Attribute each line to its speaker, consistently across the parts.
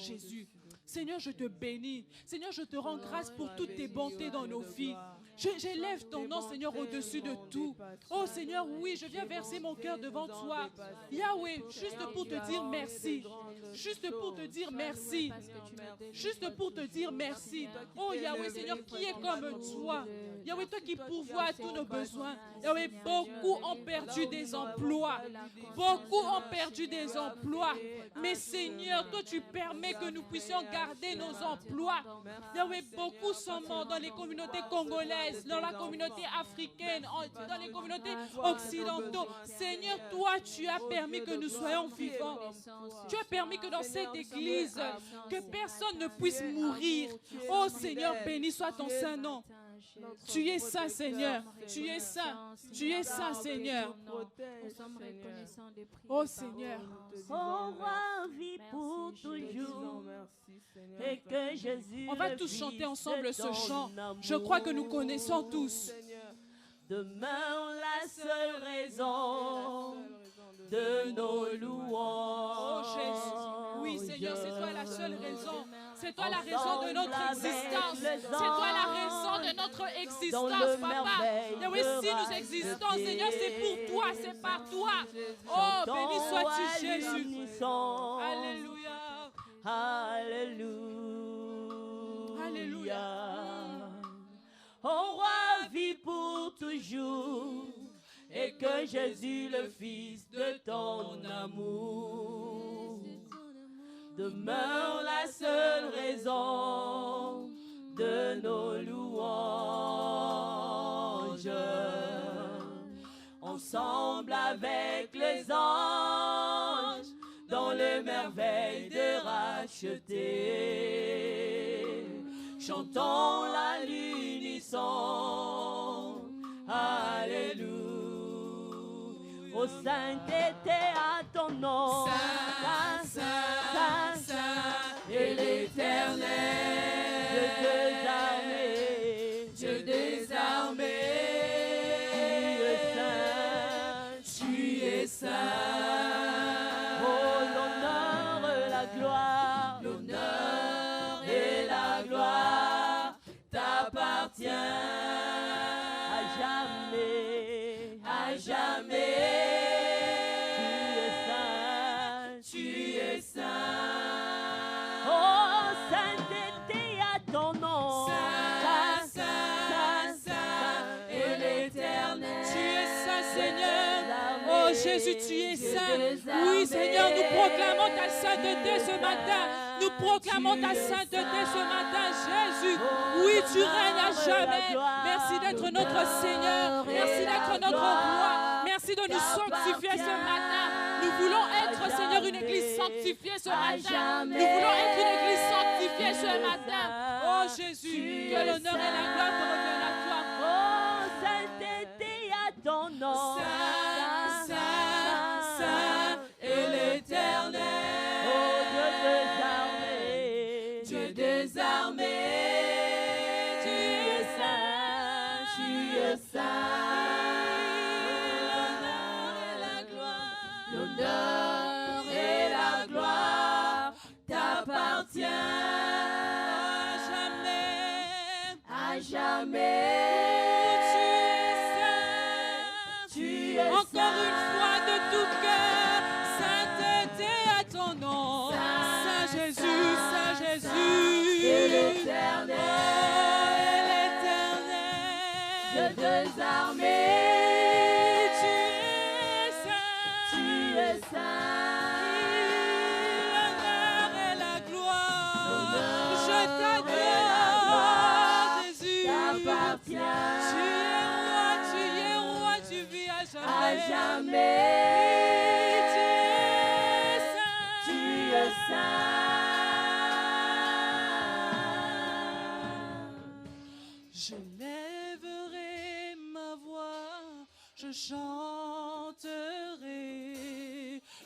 Speaker 1: Jésus. Seigneur, je te bénis. Seigneur, je te rends grâce pour toutes tes bontés dans nos vies. J'élève ton nom, Seigneur, au-dessus de tout. Oh Seigneur, oui, je viens verser mon cœur devant toi. Yahweh, juste pour te dire merci. Juste pour te dire merci. Juste pour te dire merci. Oh Yahweh, Seigneur, qui est comme toi? Yahweh, toi qui pourvois à tous nos besoins. Yahweh, beaucoup ont perdu des emplois. Beaucoup ont perdu des emplois. Mais Seigneur, toi tu permets que nous puissions garder nos emplois. Yahweh, beaucoup sont morts dans les communautés congolaises, dans la communauté africaine, dans les communautés occidentaux. Seigneur, toi tu as permis que nous soyons vivants. Tu as permis que dans cette église, que personne ne puisse mourir. Oh Seigneur, béni soit ton saint nom. Tu es saint, Seigneur. Tu es saint. Tu es saint, Seigneur. Oh Seigneur.
Speaker 2: Au roi vit pour toujours. Et que Jésus.
Speaker 1: On va tous chanter ensemble ce chant. Je crois que nous connaissons tous.
Speaker 2: Demeure la seule raison de nos louanges.
Speaker 1: Oh Jésus. Oui, Seigneur, c'est toi la seule raison. C'est toi la raison de notre existence. C'est toi la raison de notre existence, Papa. Et oui, si nous existons, Seigneur, c'est pour toi, c'est par toi. Oh, béni sois-tu, Jésus. Alléluia.
Speaker 2: Alléluia.
Speaker 1: Alléluia.
Speaker 2: Au roi vit pour toujours, et que Jésus, le Fils de ton amour, demeure la seule raison de nos louanges. Ensemble avec les anges, dans les merveilles de racheter, chantons la l'unisson. Alléluia. Ô sainteté à ton nom,
Speaker 1: Saint, Saint, Saint,
Speaker 2: et l'Éternel, Dieu des armées, tu es saint. Oh, l'honneur et la gloire, t'appartient à jamais, à jamais. Tu es saint. Oh, sainteté à ton nom.
Speaker 1: Saint, Saint, Saint, et l'Éternel. Tu es saint, Seigneur. Oh Jésus, tu es saint. Oui, Seigneur, nous proclamons ta sainteté ce matin. Nous proclamons ta sainteté ce matin, Jésus. Oui, tu règnes à jamais. Merci d'être notre Seigneur. Merci d'être notre roi. Merci de nous sanctifier ce matin. Nous voulons être, Seigneur, une église sanctifiée ce matin. Nous voulons être une église sanctifiée ce matin. Oh Jésus, que l'honneur et la gloire te reviennent à toi.
Speaker 2: Oh, sainteté à ton nom.
Speaker 1: Saint, Saint, Saint, et l'Éternel.
Speaker 2: Oh, Dieu des armées,
Speaker 1: Dieu des armées, tu es saint, tu es saint. L'honneur et la gloire t'appartient à jamais, à jamais. Tu es saint. Encore une fois de tout cœur, sainteté à ton nom, Saint Jésus, Saint Jésus. Et l'Éternel, Dieu des armées, tu es saint, tu es saint. L'honneur et la gloire, je t'adore, Jésus. T'appartient. Tu es roi, tu vis à jamais. À jamais. Tu es saint. Je lèverai ma voix, je chanterai,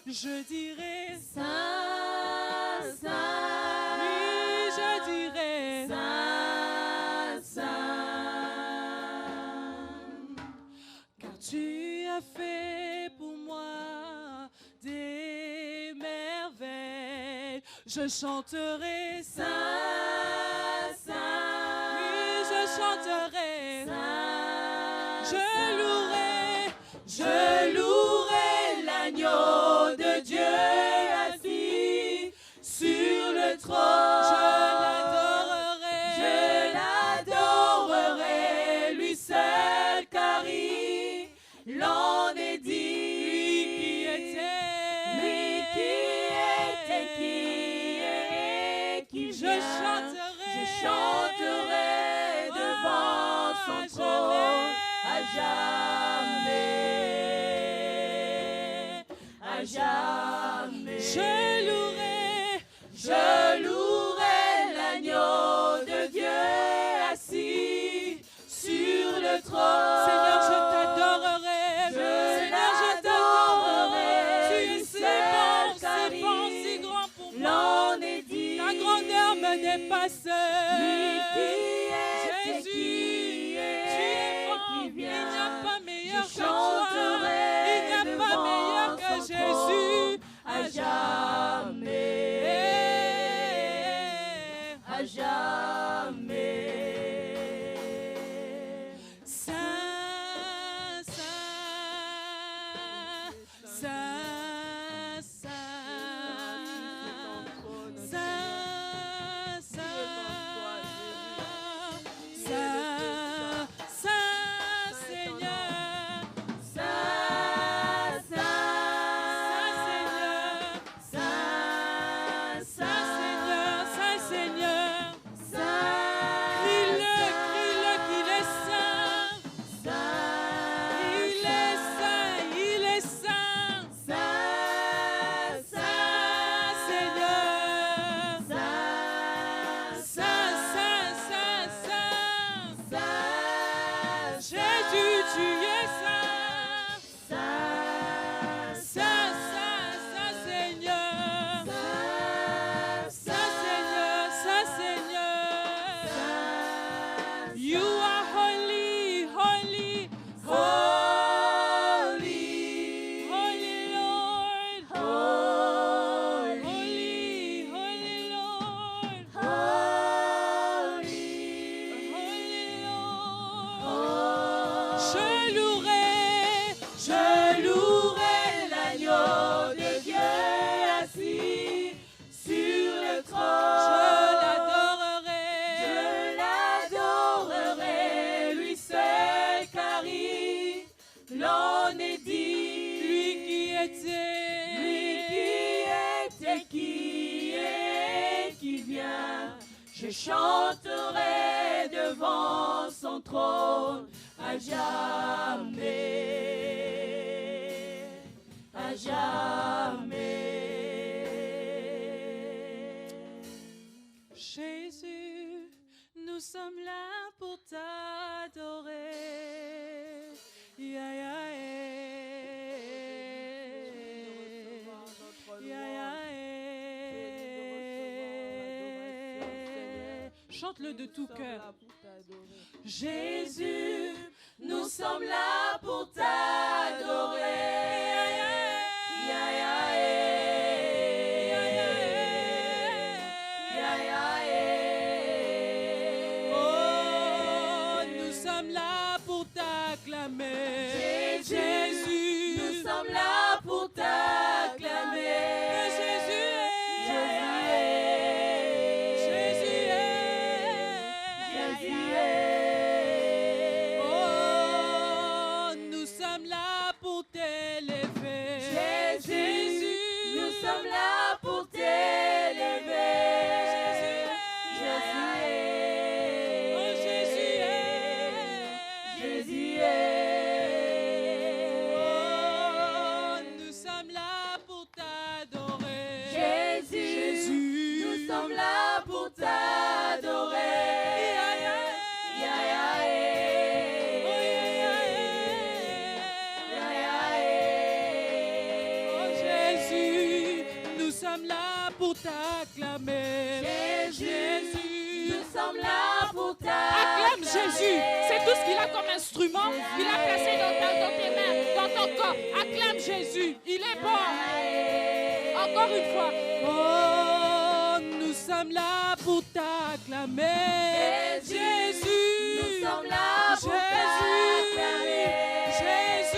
Speaker 1: je dirai Saint, Saint. Oui, je dirai Saint, Saint. Car tu as fait pour moi des merveilles. Je chanterai
Speaker 2: Saint, Saint.
Speaker 1: Oui, je chanterai.
Speaker 2: Saint,
Speaker 1: Je louerai
Speaker 2: l'agneau de Dieu assis sur le trône. Je l'adorerai, lui seul, car il l'en est dit. Lui qui était, qui est, qui vient. Je chanterai devant son trône à jamais, à jamais. Je louerai l'agneau de Dieu assis sur le trône.
Speaker 1: Seigneur, je t'adorerai. Seigneur, je t'adorerai. Tu es si bon, si grand pour moi.
Speaker 2: L'on est dit.
Speaker 1: Ta grandeur me dépasse.
Speaker 2: Lui qui est,
Speaker 1: Jésus,
Speaker 2: qui est,
Speaker 1: tu es bon.
Speaker 2: qui vient.
Speaker 1: Il n'y a pas meilleur
Speaker 2: Je
Speaker 1: que toi.
Speaker 2: chanterai
Speaker 1: Il n'y a pas
Speaker 2: devant
Speaker 1: meilleur que
Speaker 2: son
Speaker 1: Jésus.
Speaker 2: à jamais, à jamais.
Speaker 1: Saint, Saint, Saint, Saint, Saint, Saint, Saint, Seigneur,
Speaker 2: Saint, Saint,
Speaker 1: Saint,
Speaker 2: Saint, Saint,
Speaker 1: Saint Seigneur,
Speaker 2: Saint,
Speaker 1: crie-le qu'il est saint, il est saint, il est saint,
Speaker 2: Saint,
Speaker 1: Saint Seigneur,
Speaker 2: Saint,
Speaker 1: Saint, Saint, Saint, Saint,
Speaker 2: Saint,
Speaker 1: Jésus, tu es saint,
Speaker 2: Saint,
Speaker 1: Saint, Saint, Saint Seigneur, Saint Seigneur, Saint Seigneur, you are holy, holy,
Speaker 2: holy,
Speaker 1: holy Lord,
Speaker 2: holy,
Speaker 1: holy, holy Lord,
Speaker 2: holy,
Speaker 1: holy Lord.
Speaker 2: holy.
Speaker 1: Je
Speaker 2: louerai l'agneau de Dieu assis sur le trône.
Speaker 1: je
Speaker 2: l'adorerai, lui seul, car il l'en est dit.
Speaker 1: lui qui était,
Speaker 2: qui est, qui vient. Je chanterai devant son trône à jamais, à jamais.
Speaker 1: Jésus, nous sommes là pour t'adorer. Ya, ya, eh. Ya, ya, eh. Chante-le de tout cœur.
Speaker 2: Jésus, nous sommes là pour t'adorer. Ya, ya, eh. Ya, ya, eh.
Speaker 1: Oh, nous sommes là pour t'acclamer.
Speaker 2: Jésus, nous sommes là pour t'acclamer.
Speaker 1: Jésus
Speaker 2: Jésus
Speaker 1: est.
Speaker 2: Jésus est.
Speaker 1: Oh, nous sommes là pour t'élever.
Speaker 2: Jésus, nous sommes là pour t'élever. Jésus est.
Speaker 1: Oh, Jésus est.
Speaker 2: Jésus est.
Speaker 1: Oh, nous sommes là pour t'adorer.
Speaker 2: Jésus, nous sommes là pour t'adorer. Ya, ya, eh. Ya, ya, eh.
Speaker 1: Oh, Jésus, nous sommes là pour t'acclamer.
Speaker 2: Jésus, nous sommes là pour t'acclamer.
Speaker 1: Acclame Jésus. C'est tout ce qu'il a comme instrument. Il a placé dans tes mains, dans ton corps. Acclame Jésus. Il est bon. Encore une fois. Oh, sommes là pour t'acclamer. Jésus,
Speaker 2: nous sommes là pour t'acclamer.
Speaker 1: Jésus,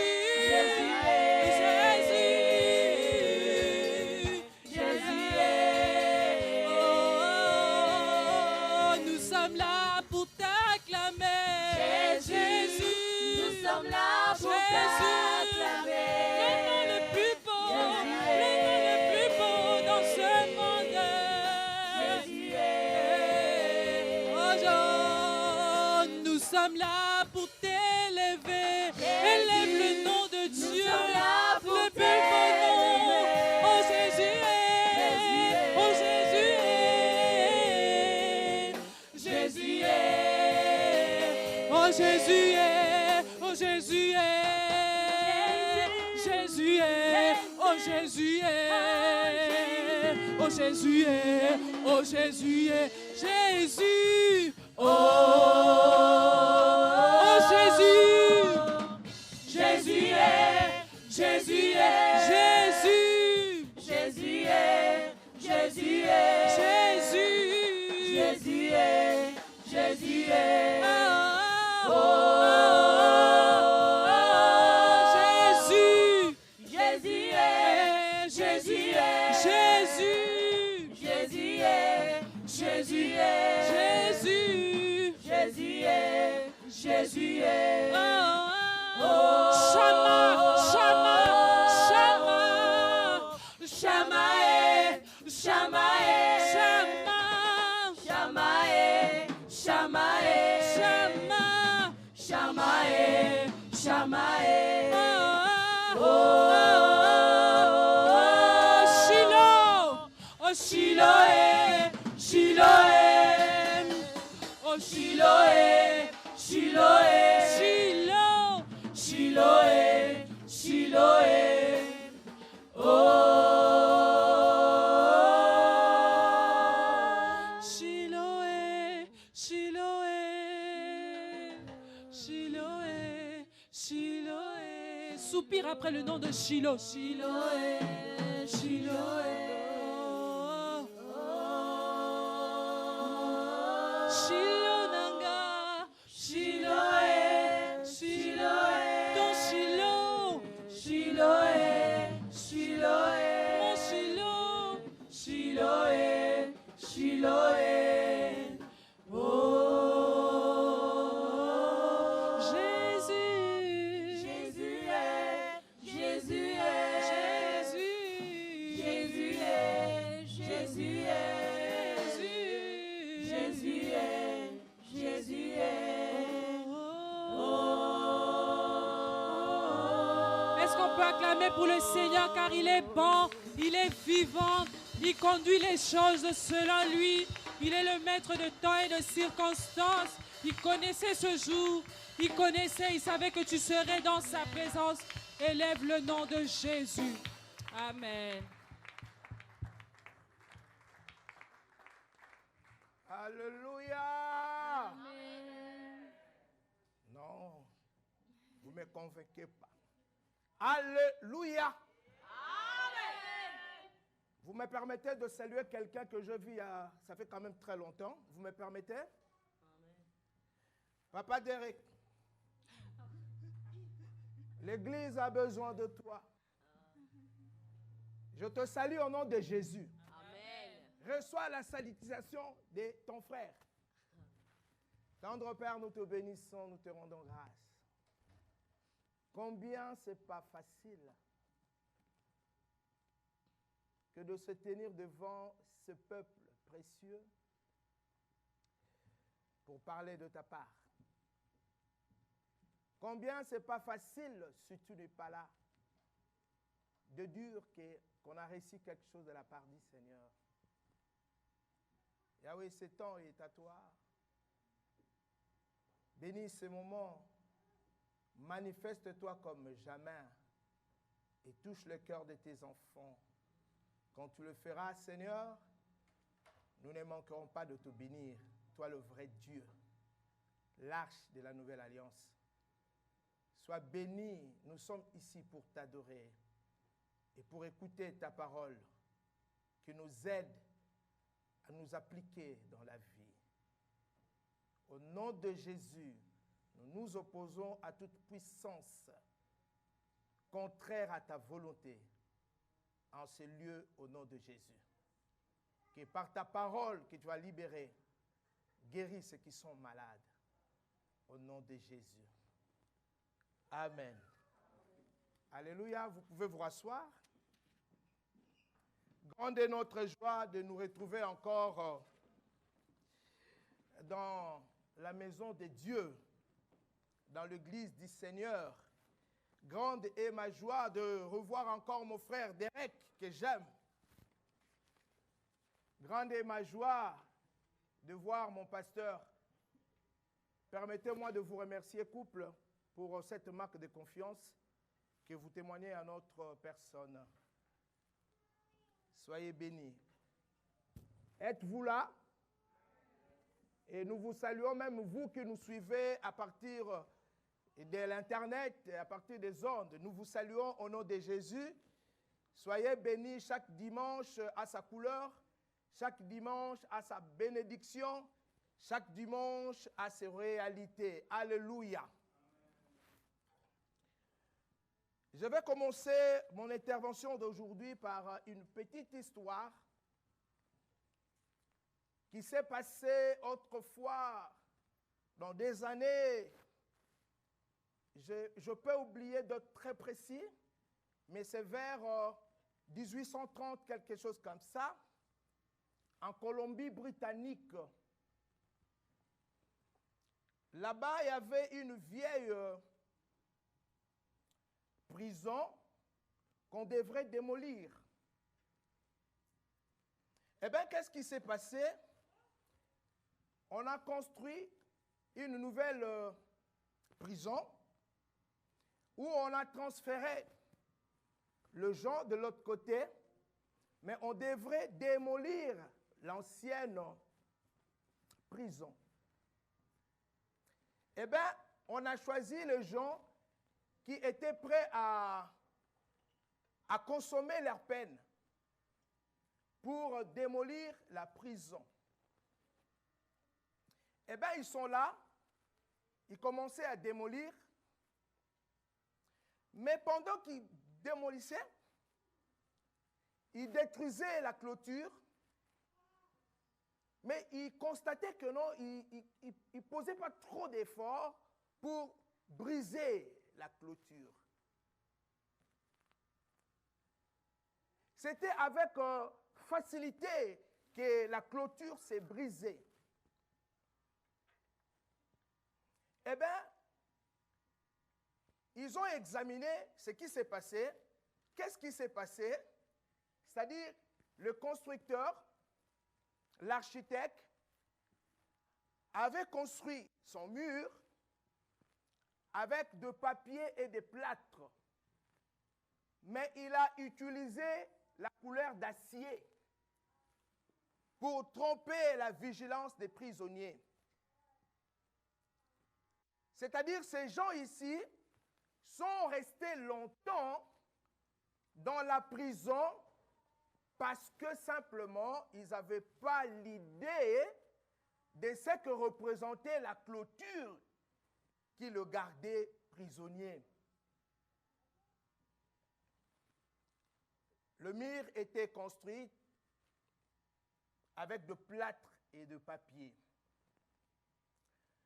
Speaker 2: Jésus,
Speaker 1: nous sommes là pour t'acclamer. Jésus,
Speaker 2: nous sommes là pour t'acclamer.
Speaker 1: le plus beau dans ce monde. Oh, nous sommes là pour t'élever. Élève le nom de Dieu, le plus beau nom. Oh Jésus, oh Jésus, Jésus, oh Jésus, oh Jésus, Jésus, oh Jésus, oh Jésus, oh Jésus, Jésus, oh Jésus, Jésus, Jésus, Jésus,
Speaker 2: Jésus,
Speaker 1: Jésus,
Speaker 2: Jésus, Jésus,
Speaker 1: Jésus,
Speaker 2: Jésus,
Speaker 1: Jésus, Jésus,
Speaker 2: Jésus,
Speaker 1: Jésus,
Speaker 2: Jésus,
Speaker 1: Shama, Shama, Shama, Shama, Shama, Shama,
Speaker 2: Shama,
Speaker 1: Shama,
Speaker 2: Shama,
Speaker 1: Shiloh, oh Shiloh, Shiloh, oh Shiloh,
Speaker 2: Shiloh,
Speaker 1: Shiloh,
Speaker 2: Shiloh,
Speaker 1: Shiloh, Shiloh, Shiloh, Shiloh. Soupire après le nom de Shiloh. Shiloh, Shiloh. Shiloh nanga, Shiloh, Shiloh. Ton Shiloh,
Speaker 2: Shiloh, Shiloh,
Speaker 1: mon Shiloh.
Speaker 2: Shiloh, Shiloh,
Speaker 1: Jésus,
Speaker 2: Jésus, Jésus,
Speaker 1: Jésus,
Speaker 2: Jésus, Jésus, Jésus,
Speaker 1: Est-ce qu'on peut acclamer pour le Seigneur car il est bon, il est vivant, il conduit les choses selon lui. Il est le maître de temps et de circonstances. Il connaissait ce jour, il connaissait, il savait que tu serais dans sa présence. Élève le nom de Jésus. Amen.
Speaker 3: Alléluia. Non, vous ne me convainquez pas. Alléluia. Vous me permettez de saluer quelqu'un que je vis ça fait quand même très longtemps. Vous me permettez? Papa Derek, l'Église a besoin de toi. Je te salue au nom de Jésus. Reçois la salutation de ton frère. Tendre Père, nous te bénissons, nous te rendons grâce. Combien c'est pas facile que de se tenir devant ce peuple précieux pour parler de ta part. Combien c'est pas facile, si tu n'es pas là, de dire qu'on a réussi quelque chose de la part du Seigneur. Yahweh, ce temps est à toi. Bénis ce moment. Manifeste-toi comme jamais et touche le cœur de tes enfants. Quand tu le feras, Seigneur, nous ne manquerons pas de te bénir. Toi, le vrai Dieu, l'arche de la nouvelle alliance. Sois béni. Nous sommes ici pour t'adorer et pour écouter ta parole qui nous aide à nous appliquer dans la vie. Au nom de Jésus, nous nous opposons à toute puissance contraire à ta volonté en ce lieu au nom de Jésus. Que par ta parole que tu vas libérer, guéris ceux qui sont malades au nom de Jésus. Amen. Alléluia, vous pouvez vous rasseoir. Grande est notre joie de nous retrouver encore dans la maison de Dieu, dans l'église du Seigneur. Grande est ma joie de revoir encore mon frère Derek, que j'aime. Grande est ma joie de voir mon pasteur. Permettez-moi de vous remercier, couple, pour cette marque de confiance que vous témoignez à notre personne. Soyez bénis. Êtes-vous là? Et nous vous saluons, même vous qui nous suivez à partir de l'Internet, à partir des ondes. Nous vous saluons au nom de Jésus. Soyez bénis chaque dimanche à sa couleur, chaque dimanche à sa bénédiction, chaque dimanche à ses réalités. Alléluia. Je vais commencer mon intervention d'aujourd'hui par une petite histoire qui s'est passée autrefois, dans des années, je peux oublier d'être très précis, mais c'est vers 1830, quelque chose comme ça, en Colombie-Britannique. Là-bas, il y avait une vieille prison qu'on devrait démolir. Eh bien, qu'est-ce qui s'est passé? On a construit une nouvelle prison où on a transféré le gens de l'autre côté, mais on devrait démolir l'ancienne prison. Eh bien, on a choisi les gens qui étaient prêts à consommer leur peine pour démolir la prison. Eh bien, ils sont là, ils commençaient à démolir, mais pendant qu'ils démolissaient, ils détruisaient la clôture, mais ils constataient que non, ils ne posaient pas trop d'efforts pour briser la clôture. C'était avec facilité que la clôture s'est brisée. Eh bien, ils ont examiné ce qui s'est passé. Qu'est-ce qui s'est passé? C'est-à-dire, le constructeur, l'architecte, avait construit son mur avec de papier et des plâtres. Mais il a utilisé la couleur d'acier pour tromper la vigilance des prisonniers. C'est-à-dire, ces gens ici sont restés longtemps dans la prison parce que simplement, ils n'avaient pas l'idée de ce que représentait la clôture qui le gardait prisonnier. Le mur était construit avec de plâtre et de papier.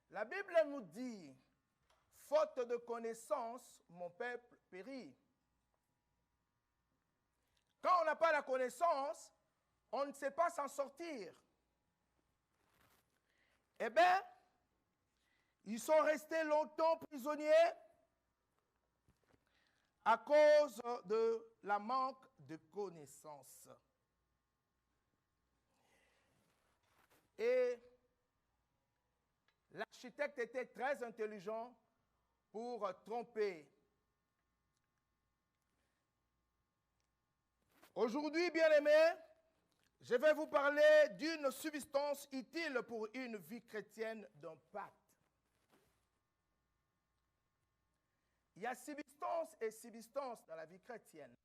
Speaker 3: La Bible nous dit, faute de connaissance, mon peuple périt. Quand on n'a pas la connaissance, on ne sait pas s'en sortir. Eh bien, ils sont restés longtemps prisonniers à cause de la manque de connaissance. Et l'architecte était très intelligent pour tromper. Aujourd'hui, bien-aimés, je vais vous parler d'une substance utile pour une vie chrétienne d'impact. Il y a substance et substance dans la vie chrétienne.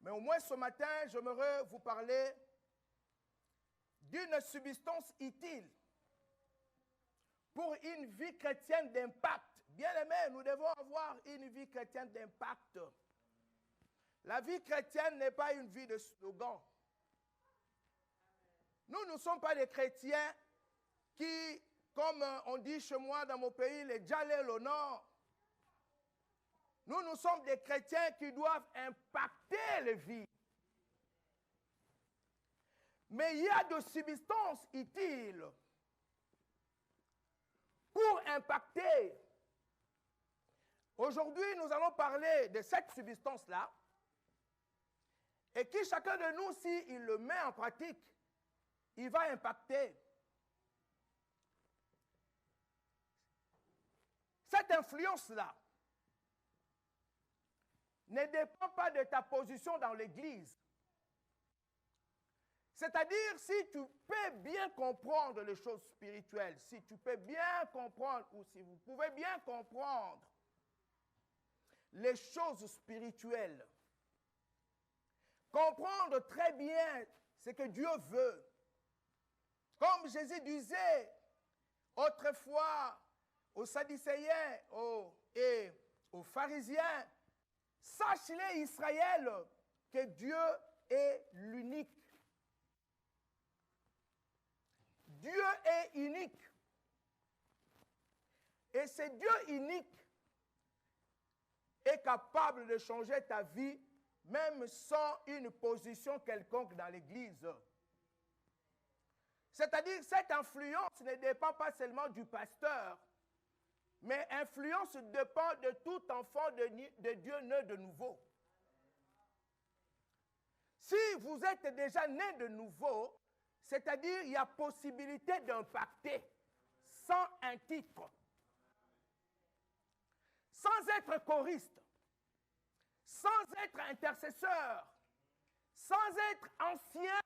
Speaker 3: Mais au moins ce matin, j'aimerais vous parler d'une substance utile pour une vie chrétienne d'impact. Bien-aimés, nous devons avoir une vie chrétienne d'impact. La vie chrétienne n'est pas une vie de slogan. Nous ne sommes pas des chrétiens qui, comme on dit chez moi dans mon pays, les Djalé l'honneur. Nous sommes des chrétiens qui doivent impacter les vies. Mais il y a de substances utiles pour impacter. Aujourd'hui, nous allons parler de cette substance-là et qui chacun de nous, s'il le met en pratique, il va impacter. Cette influence-là ne dépend pas de ta position dans l'Église. C'est-à-dire, si tu peux bien comprendre les choses spirituelles, si tu peux bien comprendre, ou si vous pouvez bien comprendre les choses spirituelles, comprendre très bien ce que Dieu veut. Comme Jésus disait autrefois aux Sadducéens et aux pharisiens, sache-les Israël que Dieu est l'unique. Dieu est unique. Et ce Dieu unique est capable de changer ta vie même sans une position quelconque dans l'Église. C'est-à-dire, cette influence ne dépend pas seulement du pasteur, mais influence dépend de tout enfant de Dieu né de nouveau. Si vous êtes déjà né de nouveau, c'est-à-dire il y a possibilité d'impacter sans un titre, sans être choriste, sans être intercesseur, sans être ancien,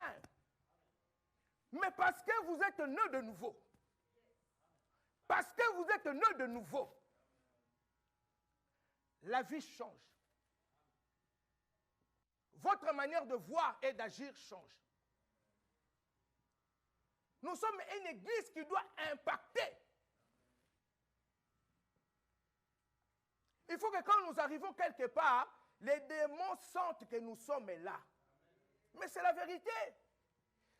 Speaker 3: mais parce que vous êtes né de nouveau. Parce que vous êtes né de nouveau, la vie change. Votre manière de voir et d'agir change. Nous sommes une église qui doit impacter. Il faut que quand nous arrivons quelque part, les démons sentent que nous sommes là. Mais c'est la vérité.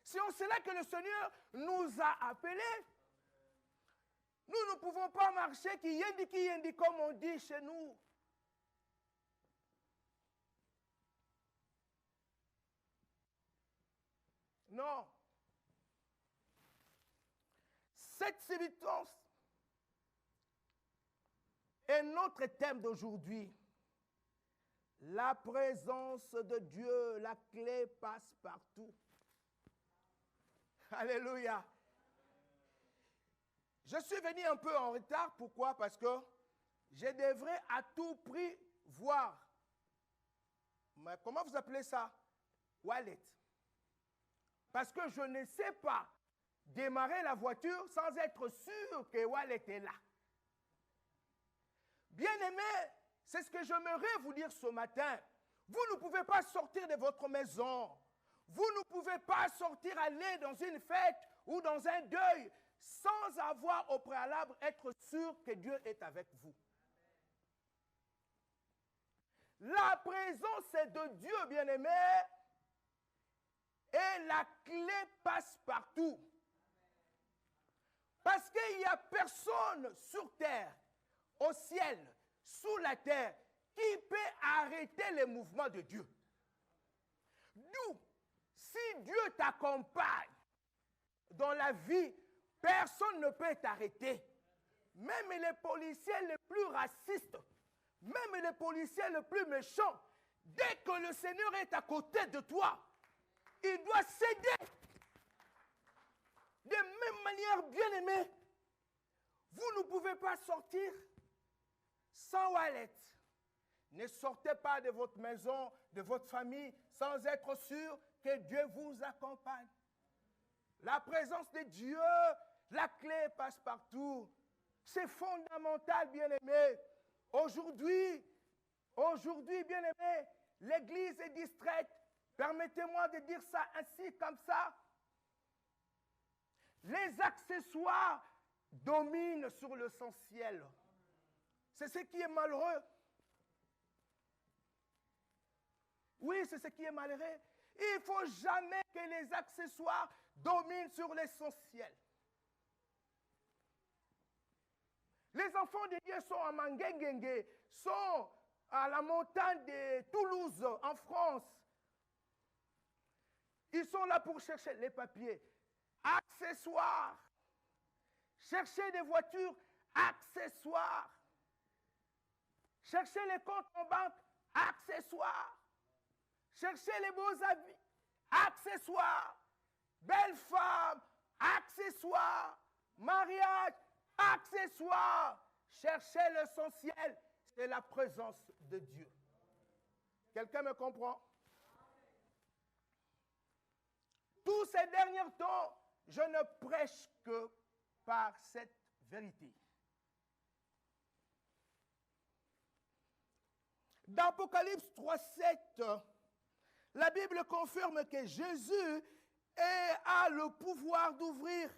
Speaker 3: C'est en cela que le Seigneur nous a appelés. Nous ne pouvons pas marcher qui yendi comme on dit chez nous. Non. Cette substance est notre thème d'aujourd'hui. La présence de Dieu, la clé passe partout. Alléluia. Je suis venu un peu en retard. Pourquoi? Parce que je devrais à tout prix voir. Mais comment vous appelez ça? Wallet. Parce que je ne sais pas démarrer la voiture sans être sûr que Wallet est là. Bien-aimés, c'est ce que j'aimerais vous dire ce matin. Vous ne pouvez pas sortir de votre maison. Vous ne pouvez pas sortir, aller dans une fête ou dans un deuil sans avoir au préalable être sûr que Dieu est avec vous. La présence de Dieu, bien-aimé, et la clé passe partout. Parce qu'il n'y a personne sur terre, au ciel, sous la terre, qui peut arrêter les mouvements de Dieu. D'où, si Dieu t'accompagne dans la vie, personne ne peut t'arrêter. Même les policiers les plus racistes, même les policiers les plus méchants, dès que le Seigneur est à côté de toi, il doit céder. De même manière, bien-aimés, vous ne pouvez pas sortir sans Wallet. Ne sortez pas de votre maison, de votre famille, sans être sûr que Dieu vous accompagne. La présence de Dieu, la clé passe partout. C'est fondamental, bien-aimés. Aujourd'hui, bien-aimés, l'Église est distraite. Permettez-moi de dire ça ainsi, comme ça. Les accessoires dominent sur l'essentiel. C'est ce qui est malheureux. Oui, c'est ce qui est malheureux. Il ne faut jamais que les accessoires dominent sur l'essentiel. Les enfants de Dieu sont à Manguengue, sont à la montagne de Toulouse, en France. Ils sont là pour chercher les papiers, accessoires. Chercher des voitures, accessoires. Chercher les comptes en banque, accessoires. Chercher les beaux habits, accessoires. Belle femme, accessoires. Mariage, accessoires. Chercher l'essentiel, c'est la présence de Dieu. Quelqu'un me comprend? Tous ces derniers temps, je ne prêche que par cette vérité. Dans Apocalypse 3:7, la Bible confirme que Jésus a le pouvoir d'ouvrir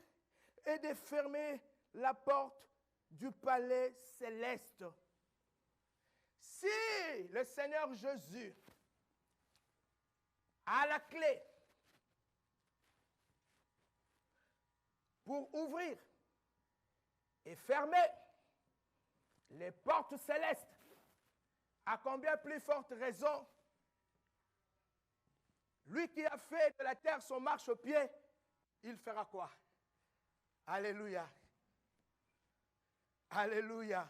Speaker 3: et de fermer la porte du palais céleste. Si le Seigneur Jésus a la clé pour ouvrir et fermer les portes célestes, à combien plus forte raison, lui qui a fait de la terre son marchepied, il fera quoi? Alléluia. Alléluia.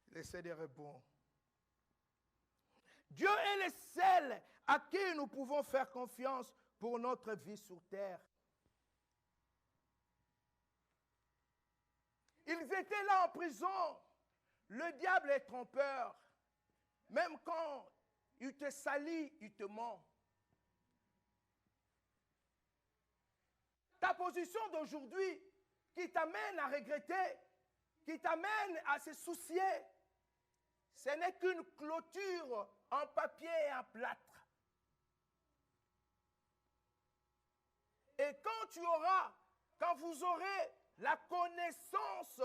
Speaker 3: Le Seigneur est bon. Dieu est le seul à qui nous pouvons faire confiance pour notre vie sur terre. Ils étaient là en prison. Le diable est trompeur. Même quand il te salit, il te ment. Ta position d'aujourd'hui qui t'amène à regretter, qui t'amène à se soucier, ce n'est qu'une clôture en papier et en plâtre. Et quand vous aurez la connaissance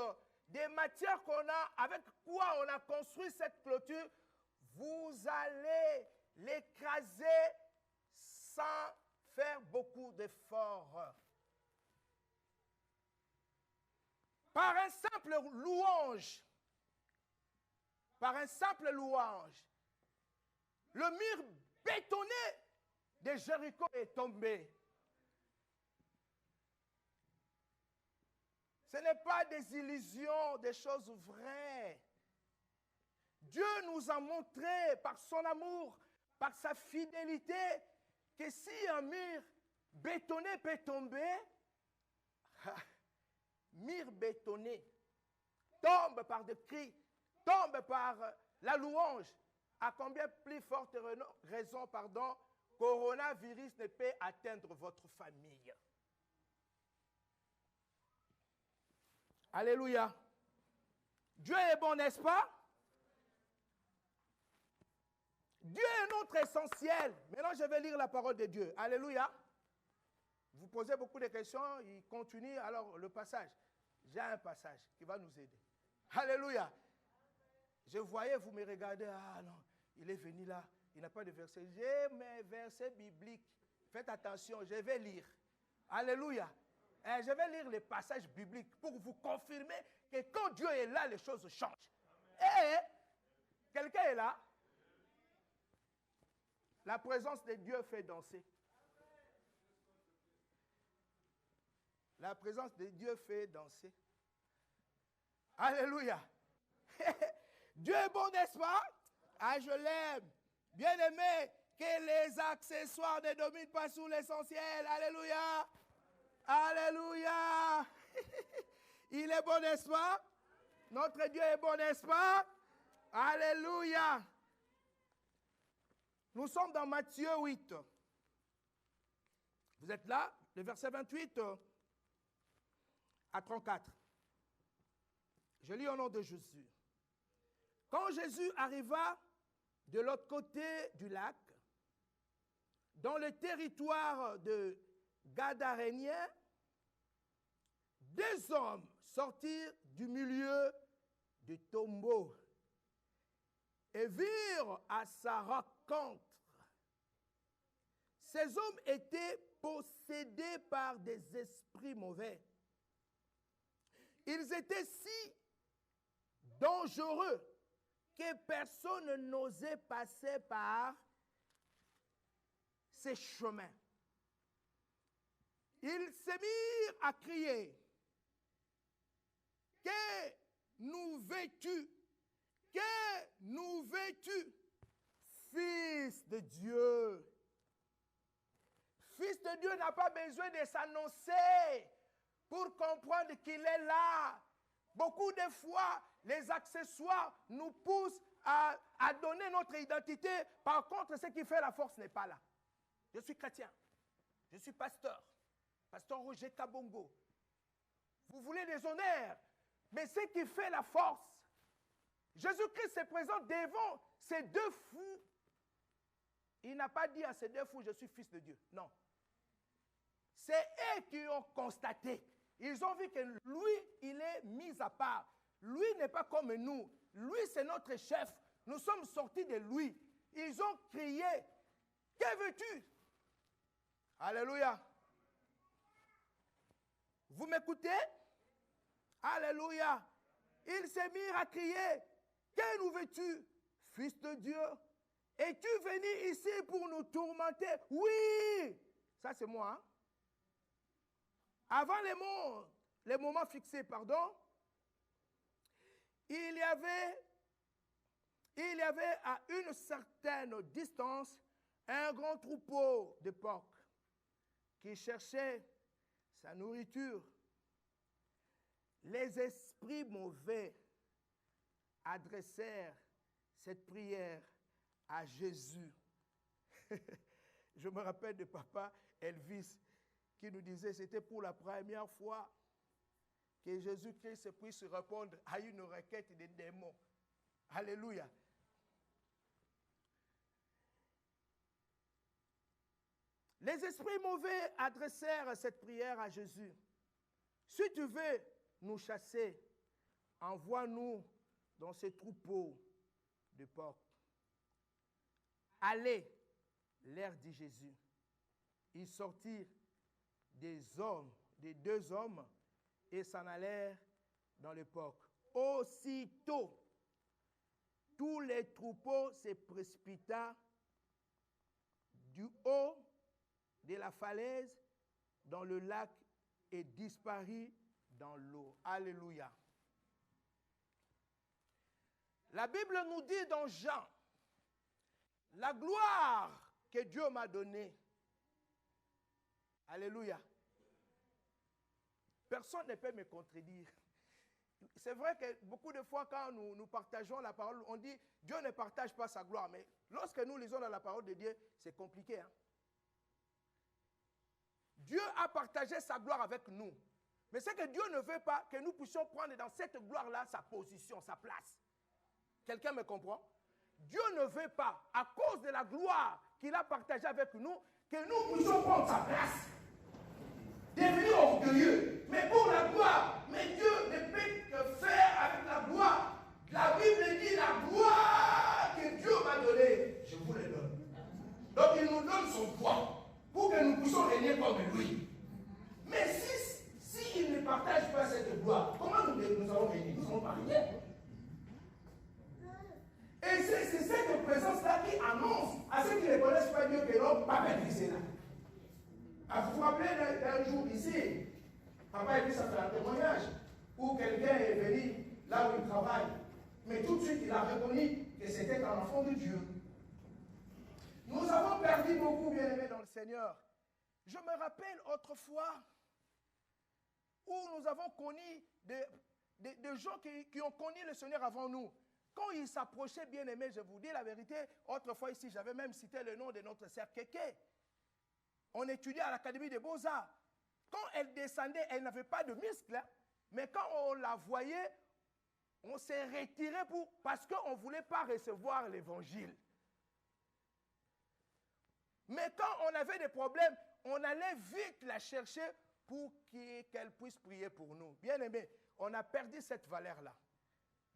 Speaker 3: des matières qu'on a, avec quoi on a construit cette clôture, vous allez l'écraser sans faire beaucoup d'efforts. Par un simple louange, le mur bétonné de Jéricho est tombé. Ce n'est pas des illusions, des choses vraies. Dieu nous a montré par son amour, par sa fidélité, que si un mur bétonné peut tomber, mur bétonné tombe par des cris, tombe par la louange, à combien plus forte raison, coronavirus ne peut atteindre votre famille. Alléluia. Dieu est bon, n'est-ce pas? Dieu est notre essentiel. Maintenant, je vais lire la parole de Dieu. Alléluia. Vous posez beaucoup de questions, il continue. Alors, le passage. J'ai un passage qui va nous aider. Alléluia. Je voyais, vous me regardez. Ah non, il est venu là. Il n'a pas de verset. J'ai mes versets bibliques. Faites attention, je vais lire. Alléluia. Et je vais lire les passages bibliques pour vous confirmer que quand Dieu est là, les choses changent. Et quelqu'un est là. La présence de Dieu fait danser. La présence de Dieu fait danser. Alléluia. Dieu est bon, n'est-ce pas? Ah, je l'aime. Bien-aimé, que les accessoires ne dominent pas sur l'essentiel. Alléluia. Alléluia. Il est bon, n'est-ce pas? Notre Dieu est bon, n'est-ce pas? Alléluia. Nous sommes dans Matthieu 8. Vous êtes là? Le verset 28 à 34. Je lis au nom de Jésus. Quand Jésus arriva de l'autre côté du lac, dans le territoire de Gadaréniens, 2 hommes sortirent du milieu du tombeau et virent à sa rencontre. Ces hommes étaient possédés par des esprits mauvais. Ils étaient si dangereux que personne n'osait passer par ces chemins. Ils se mirent à crier, « Que nous veux-tu? Que nous veux-tu, Fils de Dieu? » Fils de Dieu n'a pas besoin de s'annoncer pour comprendre qu'il est là. Beaucoup de fois, les accessoires nous poussent à donner notre identité. Par contre, ce qui fait la force n'est pas là. Je suis chrétien. Je suis pasteur. Pasteur Roger Kabongo. Vous voulez des honneurs. Mais ce qui fait la force, Jésus-Christ se présente devant ces 2 fous. Il n'a pas dit à ces 2 fous, je suis fils de Dieu. Non. C'est eux qui ont constaté. Ils ont vu que lui, il est mis à part. Lui n'est pas comme nous. Lui, c'est notre chef. Nous sommes sortis de lui. Ils ont crié, « Que veux-tu? » Alléluia. Vous m'écoutez? Alléluia. Ils se mirent à crier, « Que nous veux-tu, Fils de Dieu? Es-tu venu ici pour nous tourmenter? » Oui, ça c'est moi. Hein? Avant les moments fixés, pardon, il y avait à une certaine distance un grand troupeau de porcs qui cherchait sa nourriture. Les esprits mauvais adressèrent cette prière à Jésus. Je me rappelle de papa Elvis qui nous disait que c'était pour la première fois que Jésus-Christ puisse répondre à une requête des démons. Alléluia. Les esprits mauvais adressèrent cette prière à Jésus. Si tu veux nous chasser, envoie-nous dans ces troupeaux de porcs. Allez, leur dit Jésus. Ils sortirent des 2 hommes, et s'en allèrent dans les porcs. Aussitôt, tous les troupeaux se précipita du haut de la falaise dans le lac et disparut dans l'eau. Alléluia. La Bible nous dit dans Jean, la gloire que Dieu m'a donnée. Alléluia. Personne ne peut me contredire. C'est vrai que beaucoup de fois, quand nous partageons la parole, on dit Dieu ne partage pas sa gloire. Mais lorsque nous lisons dans la parole de Dieu, c'est compliqué. Hein? Dieu a partagé sa gloire avec nous. Mais c'est que Dieu ne veut pas que nous puissions prendre dans cette gloire-là sa position, sa place. Quelqu'un me comprend? Dieu ne veut pas, à cause de la gloire qu'il a partagée avec nous, que nous puissions prendre sa place. Devenir orgueilleux, mais pour la gloire. Mais Dieu ne peut que faire avec la gloire. La Bible dit la gloire que Dieu m'a donnée, je vous le donne. Donc il nous donne son poids pour que nous puissions régner comme lui. Mais si il ne partage pas cette gloire, comment nous allons régner? Nous allons pas régner. Et c'est cette présence-là qui annonce à ceux qui ne connaissent pas Dieu que l'homme pas maîtrisé là. Vous vous rappelez d'un jour ici, papa Elvis a fait un témoignage où quelqu'un est venu là où il travaille, mais tout de suite il a reconnu que c'était un enfant de Dieu. Nous avons perdu beaucoup, bien-aimés dans le Seigneur. Je me rappelle autrefois où nous avons connu des gens qui ont connu le Seigneur avant nous. Quand ils s'approchaient, bien-aimés, je vous dis la vérité, autrefois ici, j'avais même cité le nom de notre sœur Kéké. On étudiait à l'Académie des Beaux-Arts. Quand elle descendait, elle n'avait pas de muscles. Hein, mais quand on la voyait, on s'est retiré parce qu'on ne voulait pas recevoir l'évangile. Mais quand on avait des problèmes, on allait vite la chercher pour qu'elle puisse prier pour nous. Bien aimé, on a perdu cette valeur-là.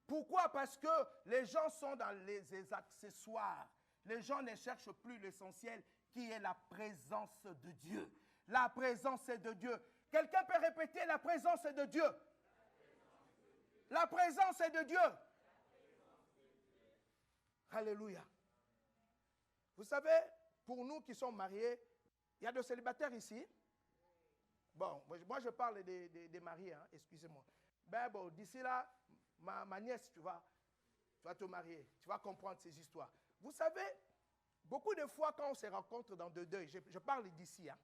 Speaker 3: Pourquoi? Parce que les gens sont dans les accessoires. Les gens ne cherchent plus l'essentiel qui est la présence de Dieu. La présence est de Dieu. Quelqu'un peut répéter, la présence est de Dieu. La présence est de Dieu. Alléluia. Vous savez, pour nous qui sommes mariés, il y a des célibataires ici. Bon, moi je parle des mariés, hein, excusez-moi. Ben bon, d'ici là, ma nièce, tu vas te marier. Tu vas comprendre ces histoires. Vous savez, beaucoup de fois quand on se rencontre dans deux deuils, je parle d'ici, hein,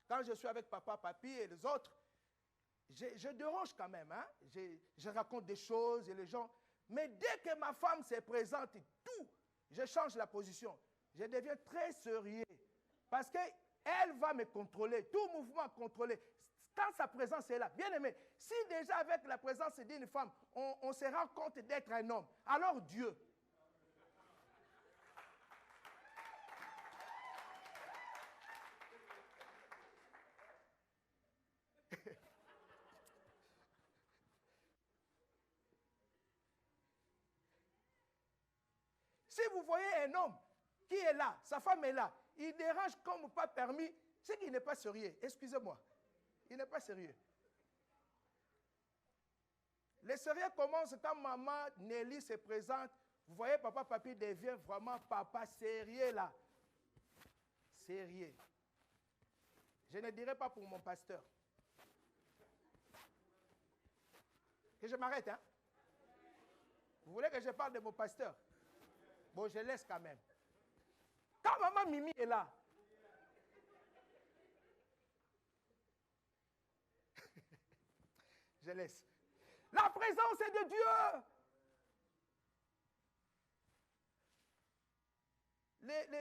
Speaker 3: quand je suis avec papa, papi et les autres, je dérange quand même. Hein, je raconte des choses et les gens. Mais dès que ma femme se présente et tout, je change la position. Je deviens très sérieux. Parce qu'elle va me contrôler, tout mouvement contrôlé. Quand sa présence est là, bien aimé, si déjà avec la présence d'une femme, on se rend compte d'être un homme, alors Dieu. Si vous voyez un homme qui est là, sa femme est là, il dérange comme pas permis, c'est qu'il n'est pas sérieux. Excusez-moi. Il n'est pas sérieux. Le sérieux commence quand maman Nelly se présente. Vous voyez, papa, papi devient vraiment papa sérieux là. Sérieux. Je ne dirai pas pour mon pasteur. Que je m'arrête, hein? Vous voulez que je parle de mon pasteur? Bon, je laisse quand même. Quand maman Mimi est là, je laisse. La présence est de Dieu.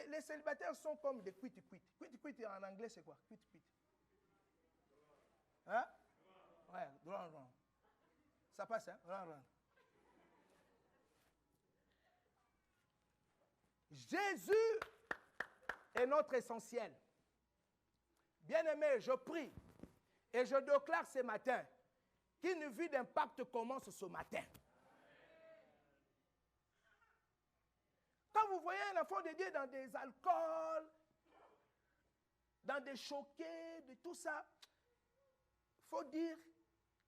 Speaker 3: Les célibataires sont comme des quit-quit. Quit-quit en anglais, c'est quoi? Quit-quit. Hein? Ouais, run. Ça passe, hein? Run. Jésus est notre essentiel. Bien-aimé, je prie et je déclare ce matin qu'une vie d'impact commence ce matin. Quand vous voyez un enfant de Dieu dans des alcools, dans des choqués, de tout ça, il faut dire,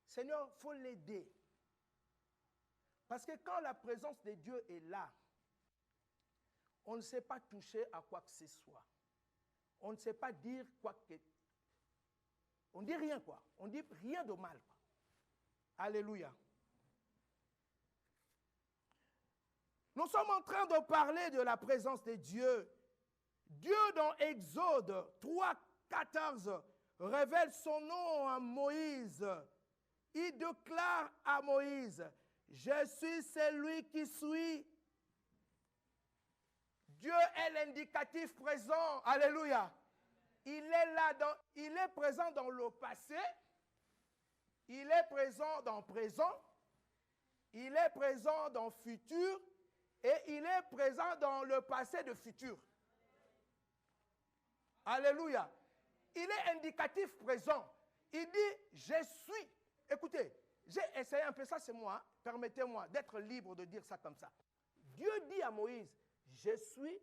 Speaker 3: Seigneur, il faut l'aider. Parce que quand la présence de Dieu est là, on ne sait pas toucher à quoi que ce soit. On ne sait pas dire quoi que... On ne dit rien, quoi. On ne dit rien de mal, quoi. Alléluia. Nous sommes en train de parler de la présence de Dieu. Dieu, dans Exode 3:14, révèle son nom à Moïse. Il déclare à Moïse, « Je suis celui qui suis. » Dieu est l'indicatif présent. Alléluia. Il est là, il est présent dans le passé. Il est présent dans le présent. Il est présent dans le futur. Et il est présent dans le passé de futur. Alléluia. Il est indicatif présent. Il dit, je suis. Écoutez, j'ai essayé un peu, ça c'est moi. Permettez-moi d'être libre de dire ça comme ça. Dieu dit à Moïse, je suis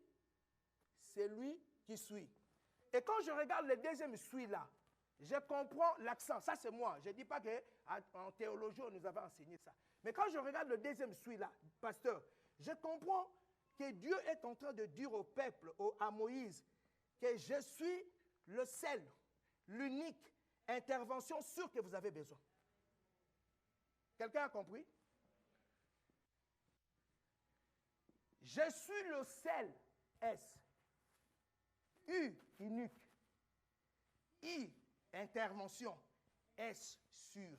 Speaker 3: celui qui suis. Et quand je regarde le deuxième suis là, je comprends l'accent. Ça, c'est moi. Je ne dis pas qu'en théologie, on nous avait enseigné ça. Mais quand je regarde le deuxième suis là, pasteur, je comprends que Dieu est en train de dire au peuple, à Moïse, que je suis le seul, l'unique intervention sûre que vous avez besoin. Quelqu'un a compris? Je suis le seul, S. U, unique. I, intervention. S, sûr.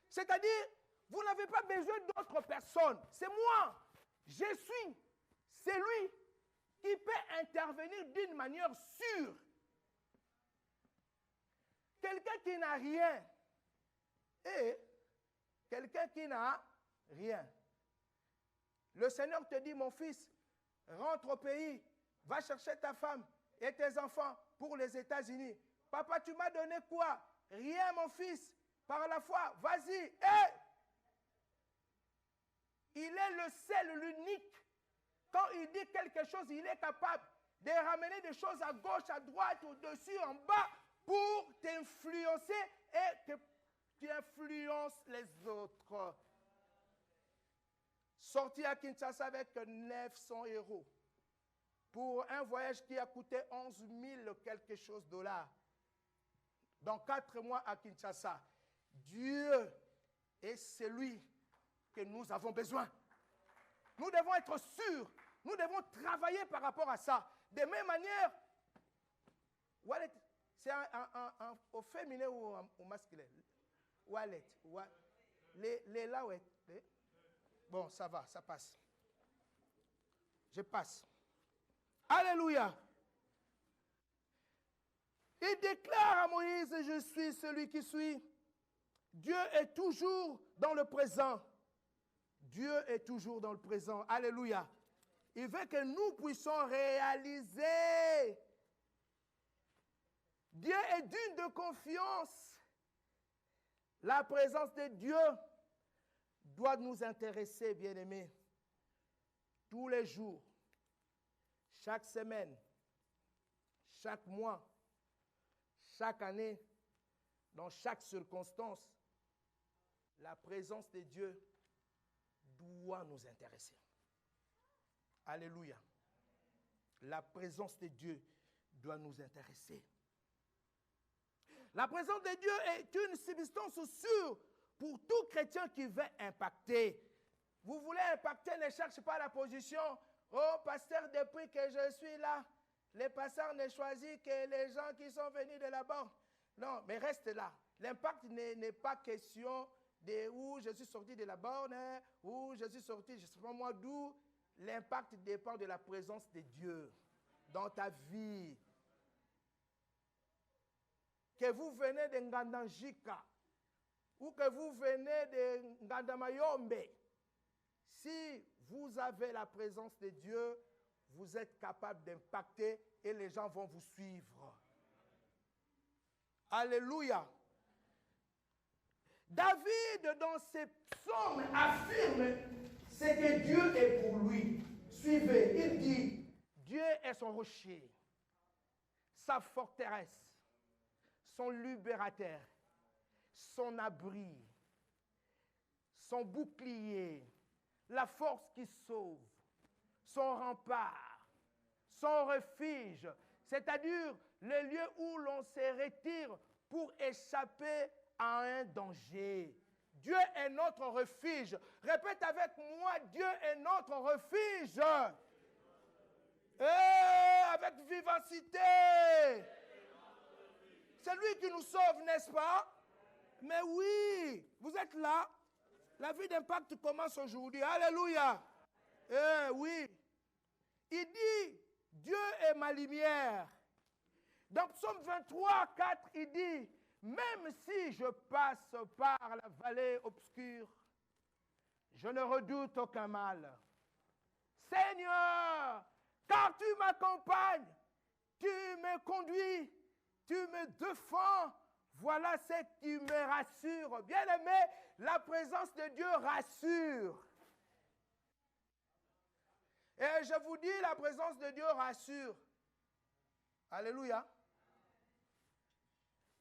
Speaker 3: C'est-à-dire, vous n'avez pas besoin d'autres personnes. C'est moi. Je suis celui qui peut intervenir d'une manière sûre. Quelqu'un qui n'a rien et quelqu'un qui n'a rien. Le Seigneur te dit, mon fils, rentre au pays, va chercher ta femme et tes enfants pour les États-Unis. Papa, tu m'as donné quoi? Rien, mon fils. Par la foi, vas-y. Il est le seul, l'unique. Quand il dit quelque chose, il est capable de ramener des choses à gauche, à droite, au-dessus, en bas, pour t'influencer et que tu influences les autres. Sorti à Kinshasa avec 900 euros pour un voyage qui a coûté 11 000 quelque chose dollars. Dans 4 mois à Kinshasa. Dieu est celui que nous avons besoin. Nous devons être sûrs. Nous devons travailler par rapport à ça. De même manière, wallet, c'est au féminin ou au masculin? Wallet. Les là, ouais. Bon, ça va, ça passe. Je passe. Alléluia. Il déclare à Moïse, je suis celui qui suis. Dieu est toujours dans le présent. Dieu est toujours dans le présent. Alléluia. Il veut que nous puissions réaliser. Dieu est digne de confiance. La présence de Dieu doit nous intéresser, bien-aimés. Tous les jours, chaque semaine, chaque mois, chaque année, dans chaque circonstance, la présence de Dieu doit nous intéresser. Alléluia. La présence de Dieu doit nous intéresser. La présence de Dieu est une substance sûre pour tout chrétien qui veut impacter. Vous voulez impacter, ne cherchez pas la position. Oh, pasteur, depuis que je suis là, les pasteurs ne choisissent que les gens qui sont venus de là-bas. Non, mais reste là. L'impact n'est pas question de où je suis sorti de la borne, où je suis sorti, je ne sais pas moi d'où. L'impact dépend de la présence de Dieu dans ta vie. Que vous venez de Ngandanjika ou que vous venez de Ngandamayombe, si vous avez la présence de Dieu, vous êtes capable d'impacter et les gens vont vous suivre. Alléluia. David, dans ses psaumes, affirme ce que Dieu est pour lui. Suivez, il dit, Dieu est son rocher, sa forteresse, son libérateur, son abri, son bouclier, la force qui sauve, son rempart, son refuge, c'est-à-dire le lieu où l'on se retire pour échapper à un danger. Dieu est notre refuge. Répète avec moi, Dieu est notre refuge. Et avec vivacité. C'est lui qui nous sauve, n'est-ce pas? Mais oui, vous êtes là. La vie d'impact commence aujourd'hui. Alléluia. Eh oui. Il dit, Dieu est ma lumière. Dans Psaume 23, 4, il dit, même si je passe par la vallée obscure, je ne redoute aucun mal. Seigneur, car tu m'accompagnes, tu me conduis, tu me défends. Voilà ce qui me rassure. Bien-aimé, la présence de Dieu rassure. Et je vous dis, la présence de Dieu rassure. Alléluia.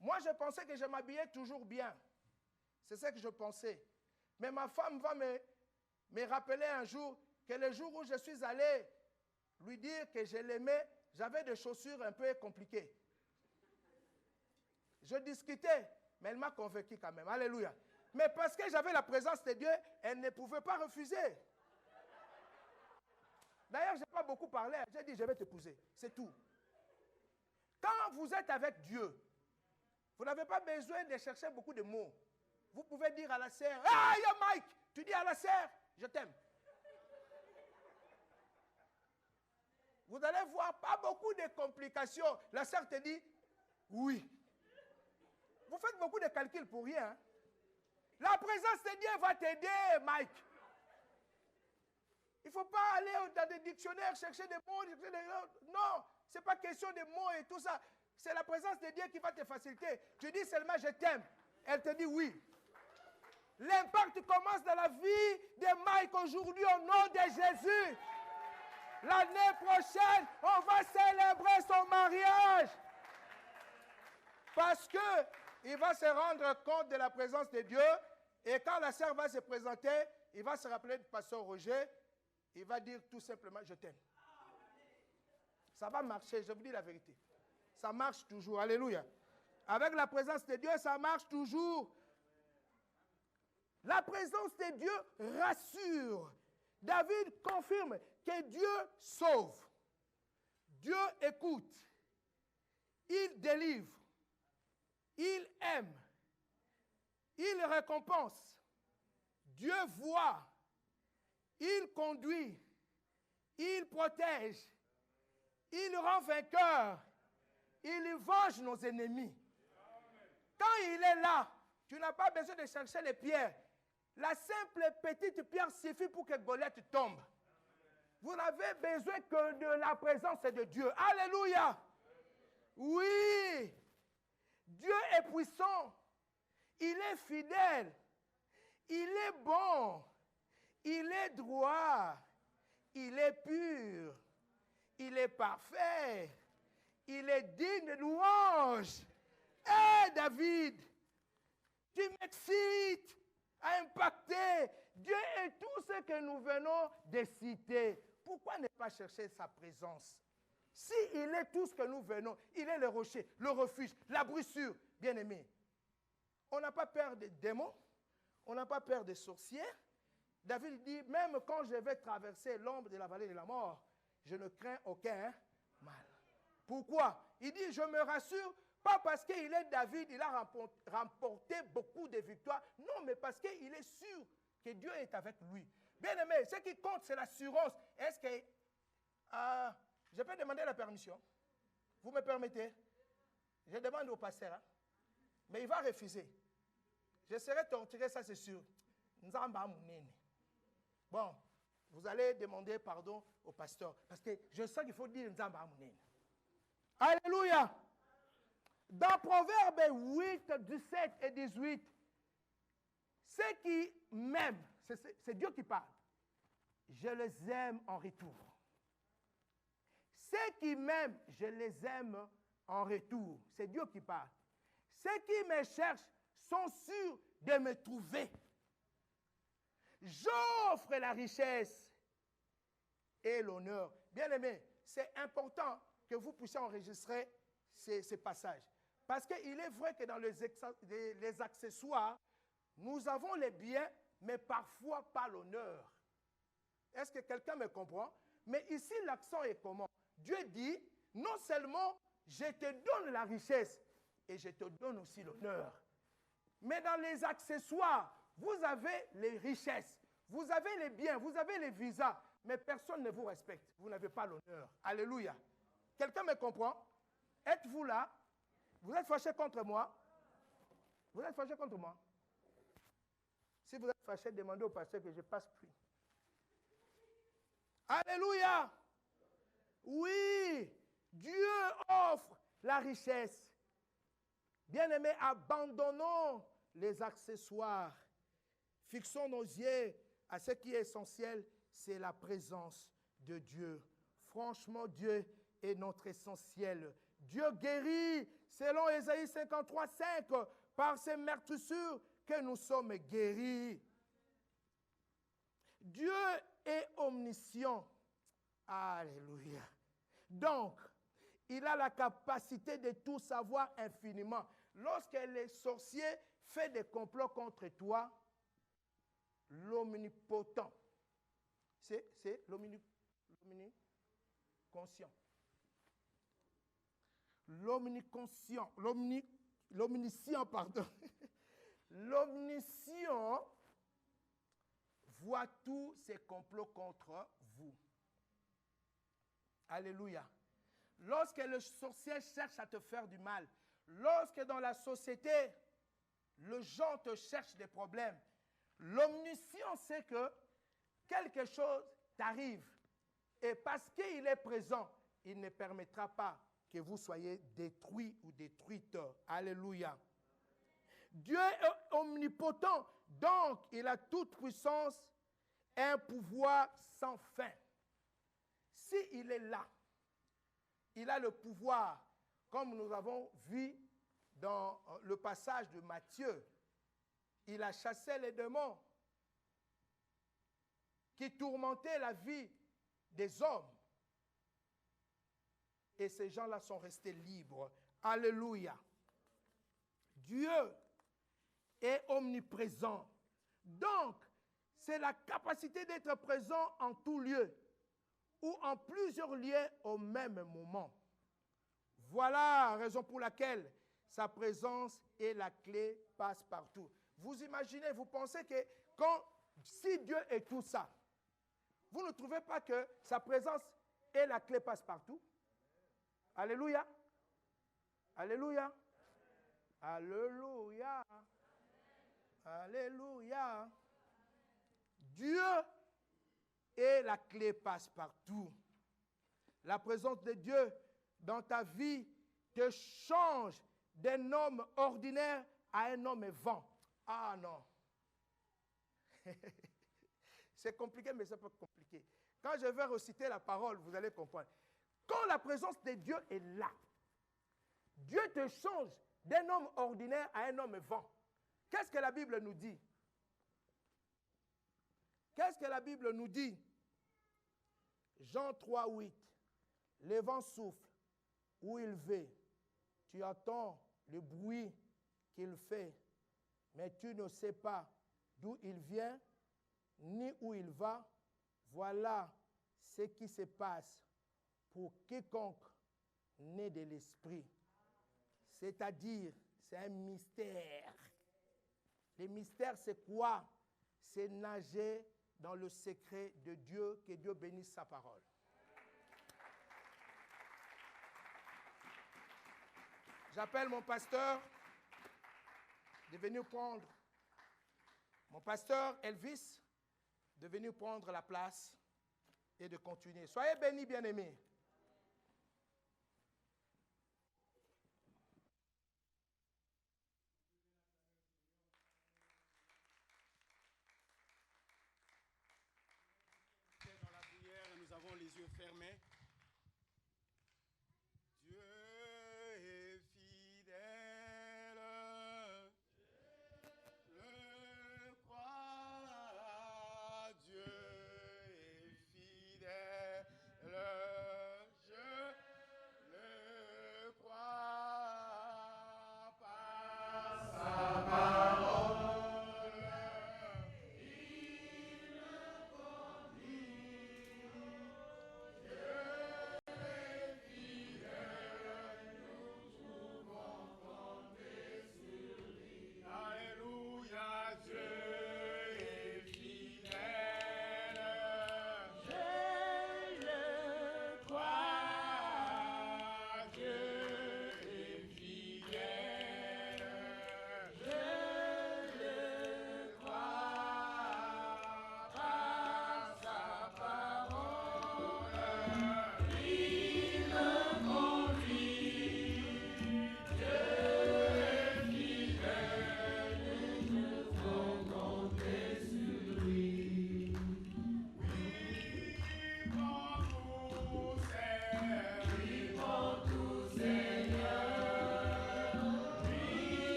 Speaker 3: Moi, je pensais que je m'habillais toujours bien. C'est ce que je pensais. Mais ma femme va me rappeler un jour que le jour où je suis allé lui dire que je l'aimais, j'avais des chaussures un peu compliquées. Je discutais, mais elle m'a convaincu quand même. Alléluia. Mais parce que j'avais la présence de Dieu, elle ne pouvait pas refuser. D'ailleurs, je n'ai pas beaucoup parlé. J'ai dit, je vais t'épouser. C'est tout. Quand vous êtes avec Dieu, vous n'avez pas besoin de chercher beaucoup de mots. Vous pouvez dire à la sœur, ah, il y a Mike. Tu dis à la sœur, je t'aime. Vous allez voir pas beaucoup de complications. La sœur te dit, oui. Vous faites beaucoup de calculs pour rien. Hein? La présence de Dieu va t'aider, Mike. Il ne faut pas aller dans des dictionnaires chercher des mots. Non, Ce n'est pas question de mots et tout ça. C'est la présence de Dieu qui va te faciliter. Tu dis seulement je t'aime. Elle te dit oui. L'impact commence dans la vie de Mike aujourd'hui au nom de Jésus. L'année prochaine, on va célébrer son mariage. Parce qu'il va se rendre compte de la présence de Dieu. Et quand la sœur va se présenter, il va se rappeler du pasteur Roger. Il va dire tout simplement, je t'aime. Ça va marcher, je vous dis la vérité. Ça marche toujours, alléluia. Avec la présence de Dieu, ça marche toujours. La présence de Dieu rassure. David confirme que Dieu sauve. Dieu écoute. Il délivre. Il aime. Il récompense. Dieu voit. Il conduit. Il protège. Il rend vainqueur. Il venge nos ennemis. Quand il est là, tu n'as pas besoin de chercher les pierres. La simple petite pierre suffit pour que Goliath tombe. Vous n'avez besoin que de la présence de Dieu. Alléluia. Oui. Dieu est puissant. Il est fidèle. Il est bon. Il est droit. Il est pur. Il est parfait. Il est digne de louange. Hé David, tu m'excites à impacter. Dieu est tout ce que nous venons de citer. Pourquoi ne pas chercher sa présence? Si il est tout ce que nous venons, il est le rocher, le refuge, la brissure. Bien-aimé, on n'a pas peur des démons, on n'a pas peur des sorciers. David dit, même quand je vais traverser l'ombre de la vallée de la mort, je ne crains aucun mal. Pourquoi? Il dit, je me rassure, pas parce qu'il est David, il a remporté beaucoup de victoires. Non, mais parce qu'il est sûr que Dieu est avec lui. Bien aimé, ce qui compte, c'est l'assurance. Est-ce que... je peux demander la permission? Vous me permettez? Je demande au pasteur. Hein? Mais il va refuser. Je serai torturé, ça c'est sûr. Bon, vous allez demander pardon au pasteur. Parce que je sens qu'il faut dire Nzamba Amunene. Alléluia. Dans Proverbes 8, 17 et 18, ceux qui m'aiment, c'est Dieu qui parle, je les aime en retour. Ceux qui m'aiment, je les aime en retour. C'est Dieu qui parle. Ceux qui me cherchent sont sûrs de me trouver. J'offre la richesse et l'honneur. Bien-aimés, c'est important que vous puissiez enregistrer ces passages. Parce qu'il est vrai que dans les accessoires, nous avons les biens, mais parfois pas l'honneur. Est-ce que quelqu'un me comprend? Mais ici, l'accent est comment? Dieu dit, non seulement je te donne la richesse, et je te donne aussi l'honneur. Mais dans les accessoires, vous avez les richesses, vous avez les biens, vous avez les visas, mais personne ne vous respecte. Vous n'avez pas l'honneur. Alléluia. Quelqu'un me comprend? Êtes-vous là? Vous êtes fâché contre moi? Vous êtes fâché contre moi? Si vous êtes fâché, demandez au pasteur que je passe plus. Alléluia! Oui, Dieu offre la richesse. Bien-aimés, abandonnons les accessoires. Fixons nos yeux à ce qui est essentiel, c'est la présence de Dieu. Franchement, Dieu est notre essentiel. Dieu guérit, selon Ésaïe 53, 5, par ses meurtrissures que nous sommes guéris. Dieu est omniscient. Alléluia. Donc, il a la capacité de tout savoir infiniment. Lorsque les sorciers font des complots contre toi, l'omnipotent, c'est l'omniconscient. L'omniscient, pardon. L'omniscient voit tous ces complots contre vous. Alléluia. Lorsque le sorcier cherche à te faire du mal, lorsque dans la société, les gens te cherchent des problèmes, l'omniscient sait que quelque chose t'arrive. Et parce qu'il est présent, il ne permettra pas que vous soyez détruits ou détruites. Alléluia. Dieu est omnipotent, donc il a toute puissance et un pouvoir sans fin. S'il est là, il a le pouvoir, comme nous avons vu dans le passage de Matthieu. Il a chassé les démons qui tourmentaient la vie des hommes. Et ces gens-là sont restés libres. Alléluia. Dieu est omniprésent. Donc, c'est la capacité d'être présent en tout lieu ou en plusieurs lieux au même moment. Voilà la raison pour laquelle sa présence et la clé passent partout. Vous imaginez, vous pensez que si Dieu est tout ça, vous ne trouvez pas que sa présence et la clé passent partout? Alléluia. Alléluia. Alléluia. Alléluia. Dieu et la clé passent partout. La présence de Dieu dans ta vie te change d'un homme ordinaire à un homme vivant. Ah non. C'est compliqué, mais c'est pas compliqué. Quand je vais reciter la parole, vous allez comprendre. Quand la présence de Dieu est là, Dieu te change d'un homme ordinaire à un homme vivant. Qu'est-ce que la Bible nous dit? Qu'est-ce que la Bible nous dit? Jean 3, 8. Le vent souffle où il veut. Tu entends le bruit qu'il fait, mais tu ne sais pas d'où il vient ni où il va. Voilà ce qui se passe pour quiconque né de l'esprit. C'est-à-dire, c'est un mystère. Le mystère, c'est quoi? C'est nager dans le secret de Dieu, que Dieu bénisse sa parole. J'appelle mon pasteur de venir prendre, mon pasteur Elvis, de venir prendre la place et de continuer. Soyez bénis, bien-aimés.
Speaker 4: Dans la prière, nous avons les yeux fermés. Dieu est fidèle, le crois, Dieu est fidèle.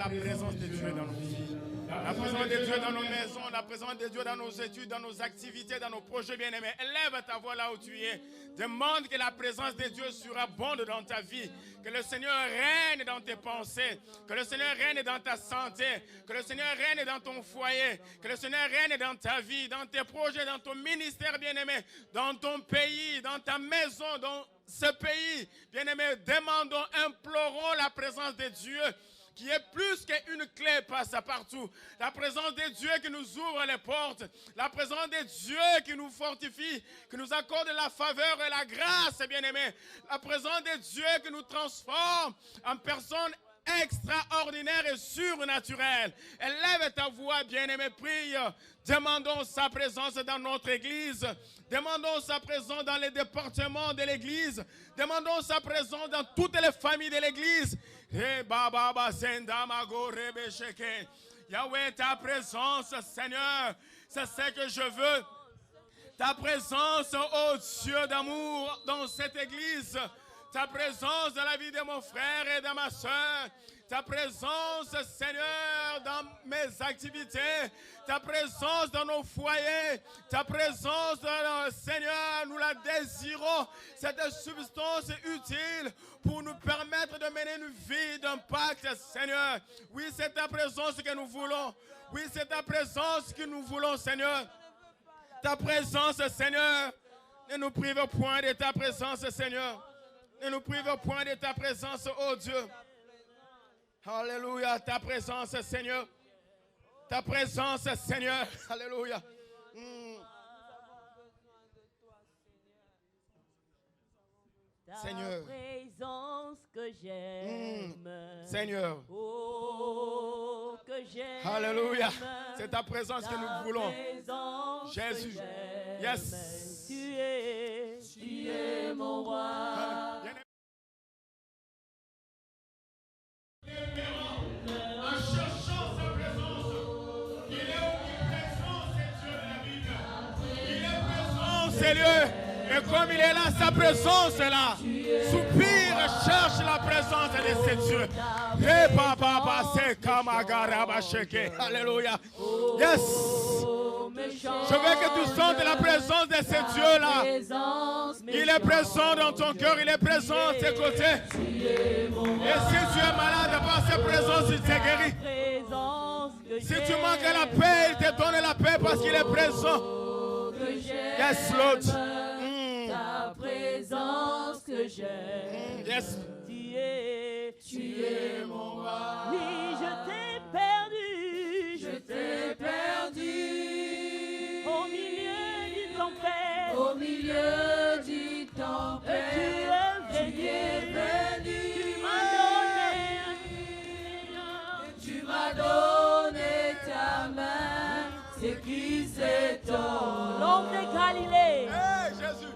Speaker 4: la présence de Dieu dans nos vies. La présence de Dieu dans nos maisons, la présence de Dieu dans nos études, dans nos activités, dans nos projets bien-aimés. Élève ta voix là où tu es. Demande que la présence de Dieu surabonde dans ta vie. Que le Seigneur règne dans tes pensées. Que le Seigneur règne dans ta santé. Que le Seigneur règne dans ton foyer. Que le Seigneur règne dans ta vie, dans tes projets, dans ton ministère bien-aimé, dans ton pays, dans ta maison, dans ce pays. Bien-aimé, demandons, implorons la présence de Dieu, qui est plus qu'une clé passe-partout. La présence de Dieu qui nous ouvre les portes. La présence de Dieu qui nous fortifie, qui nous accorde la faveur et la grâce, bien-aimés. La présence de Dieu qui nous transforme en personnes extraordinaires et surnaturelles. Élève ta voix, bien-aimé, prie. Demandons sa présence dans notre église. Demandons sa présence dans les départements de l'église. Demandons sa présence dans toutes les familles de l'église. Yahweh, ta présence, Seigneur, c'est ce que je veux. Ta présence, oh Dieu d'amour, dans cette église. Ta présence dans la vie de mon frère et de ma soeur. Ta présence, Seigneur, dans mes activités. Ta présence dans nos foyers. Ta présence, Seigneur, nous la désirons. Cette substance utile pour nous permettre de mener une vie d'impact, Seigneur. Oui, c'est ta présence que nous voulons. Oui, c'est ta présence que nous voulons, Seigneur. Ta présence, Seigneur. Ne nous prive point de ta présence, Seigneur. Ne nous prive point de ta présence, oh Dieu. Alléluia, ta présence, Seigneur. Ta présence, Seigneur. Alléluia. Seigneur.
Speaker 2: Ta présence que j'aime.
Speaker 4: Seigneur.
Speaker 2: Oh, que j'aime.
Speaker 4: Alléluia. C'est ta présence que nous voulons. Jésus. Yes.
Speaker 2: Tu es mon roi.
Speaker 4: En cherchant sa présence, il est omniprésent, c'est Dieu de la Bible. Il est présent, c'est Dieu. Et comme il est là, sa présence est là. Soupire, cherche la présence de ces dieux. Alléluia. Yes. Je veux que tu sentes la présence de ces dieux-là. Il est présent dans ton cœur, il est présent à tes côtés. Et si tu es malade, par sa présence, il te guérit. Si tu manques la paix, il te donne la paix parce qu'il est présent. Yes, Lord.
Speaker 2: Ta présence que j'aime.
Speaker 4: Yes.
Speaker 2: Tu es mon roi. Oui, je t'ai perdu. Je t'ai perdu. Au milieu du tempête. Au milieu du tempête. Tu es venu. Tu m'as donné ta main. C'est qui cet homme? L'homme de Galilée.
Speaker 4: Hey, Jésus.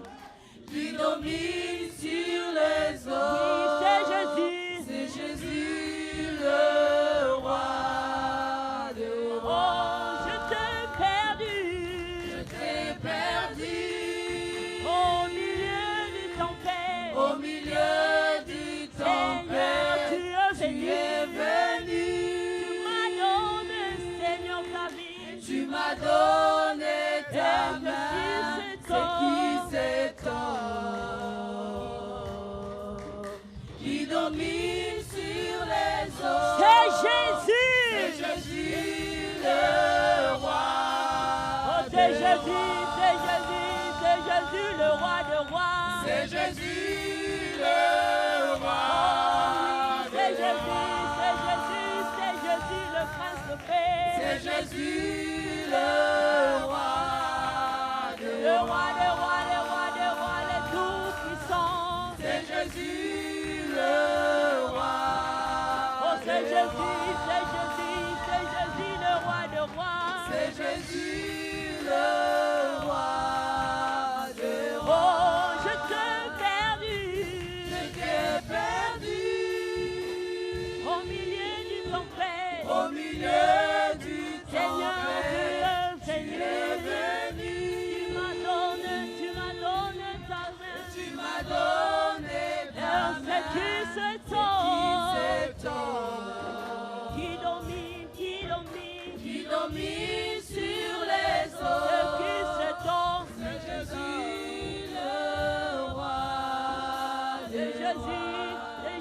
Speaker 2: Qui domine sur les eaux. C'est Jésus. C'est Jésus le roi de rois. Oh, je t'ai perdu. Je t'ai perdu. Au milieu du tempête. Au milieu du tempête. Tu es venu. Tu m'as donné, Seigneur, ta vie. Tu m'as donné ta main. C'est qui cet homme qui domine sur les eaux? C'est Jésus. C'est Jésus le roi. Oh, c'est Jésus, c'est Jésus, c'est Jésus le roi de rois. C'est Jésus le roi. C'est Jésus, c'est Jésus, c'est Jésus le prince de paix. C'est Jésus le roi. Le roi, le roi, le roi, le roi, le tout-puissant. C'est Jésus le roi. Oh, c'est Jésus, c'est Jésus, c'est Jésus le roi de rois. C'est Jésus le roi de rois. Oh, je t'ai perdu. Je t'ai perdu. Au milieu du tempête. Au milieu du tempête. Seigneur, venu. Tu m'as donné ta main. Tu m'as donné ta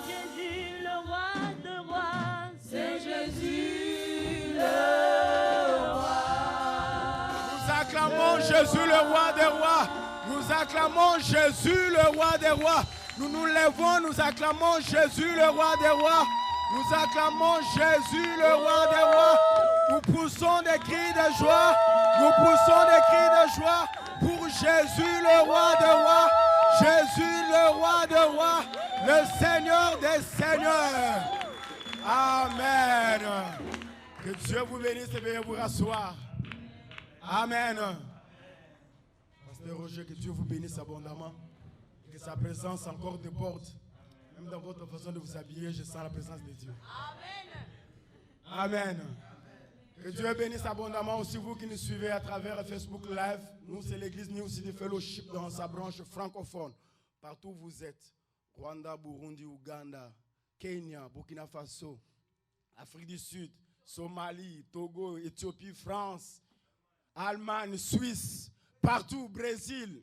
Speaker 2: Jésus, le roi de rois.
Speaker 1: C'est Jésus le roi.
Speaker 4: Nous acclamons Jésus le roi des rois. Nous acclamons Jésus le roi des rois. Nous nous levons, nous acclamons Jésus le roi des rois. Nous acclamons Jésus le roi des rois. Nous poussons des cris de joie. Nous poussons des cris de joie pour Jésus le roi des rois. Jésus le roi des rois. Le Seigneur des seigneurs. Amen. Que Dieu vous bénisse et veuillez vous rasseoir. Amen. Pasteur Roger, que Dieu vous bénisse abondamment. Que sa présence encore déborde. Même dans votre façon de vous habiller, je sens la présence de Dieu. Amen. Amen. Que Dieu bénisse abondamment aussi vous qui nous suivez à travers Facebook Live. Nous, c'est l'église New City Fellowship dans sa branche francophone. Partout où vous êtes. Rwanda, Burundi, Ouganda, Kenya, Burkina Faso, Afrique du Sud, Somalie, Togo, Éthiopie, France, Allemagne, Suisse, partout, Brésil,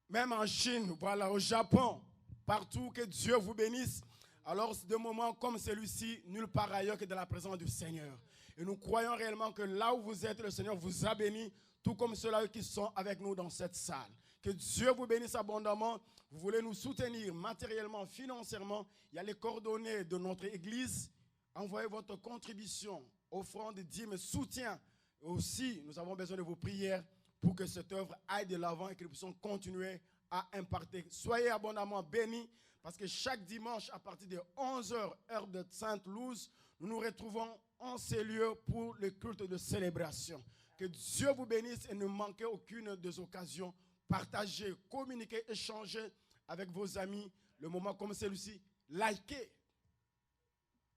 Speaker 4: même en Chine, voilà, au Japon, partout, que Dieu vous bénisse. Alors, de moments comme celui-ci, nulle part ailleurs que dans la présence du Seigneur. Et nous croyons réellement que là où vous êtes, le Seigneur vous a béni, tout comme ceux-là qui sont avec nous dans cette salle. Que Dieu vous bénisse abondamment. Vous voulez nous soutenir matériellement, financièrement. Il y a les coordonnées de notre église. Envoyez votre contribution, offrande, dîmes, soutien. Et aussi, nous avons besoin de vos prières pour que cette œuvre aille de l'avant et que nous puissions continuer à imparter. Soyez abondamment bénis parce que chaque dimanche, à partir de 11h, heure de Sainte-Louise, nous nous retrouvons en ces lieux pour le culte de célébration. Que Dieu vous bénisse et ne manquez aucune des occasions. Partagez, communiquez, échangez avec vos amis. Le moment comme celui-ci, likez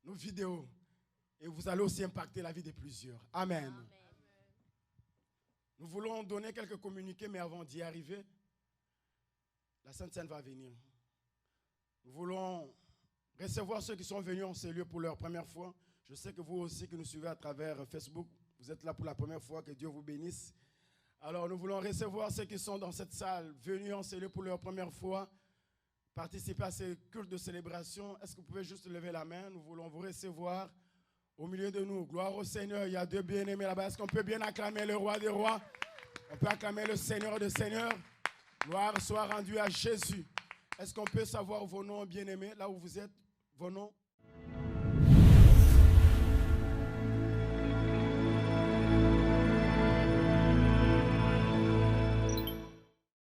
Speaker 4: nos vidéos. Et vous allez aussi impacter la vie de plusieurs. Amen. Amen. Nous voulons donner quelques communiqués, mais avant d'y arriver, la Sainte Seine va venir. Nous voulons recevoir ceux qui sont venus en ces lieux pour leur première fois. Je sais que vous aussi qui nous suivez à travers Facebook, vous êtes là pour la première fois, que Dieu vous bénisse. Alors nous voulons recevoir ceux qui sont dans cette salle, venus en ces lieux pour leur première fois, participer à ces cultes de célébration. Est-ce que vous pouvez juste lever la main? Nous voulons vous recevoir au milieu de nous. Gloire au Seigneur, il y a deux bien-aimés là-bas. Est-ce qu'on peut bien acclamer le roi des rois? On peut acclamer le Seigneur des seigneurs. Gloire soit rendue à Jésus. Est-ce qu'on peut savoir vos noms bien-aimés, là où vous êtes, vos noms?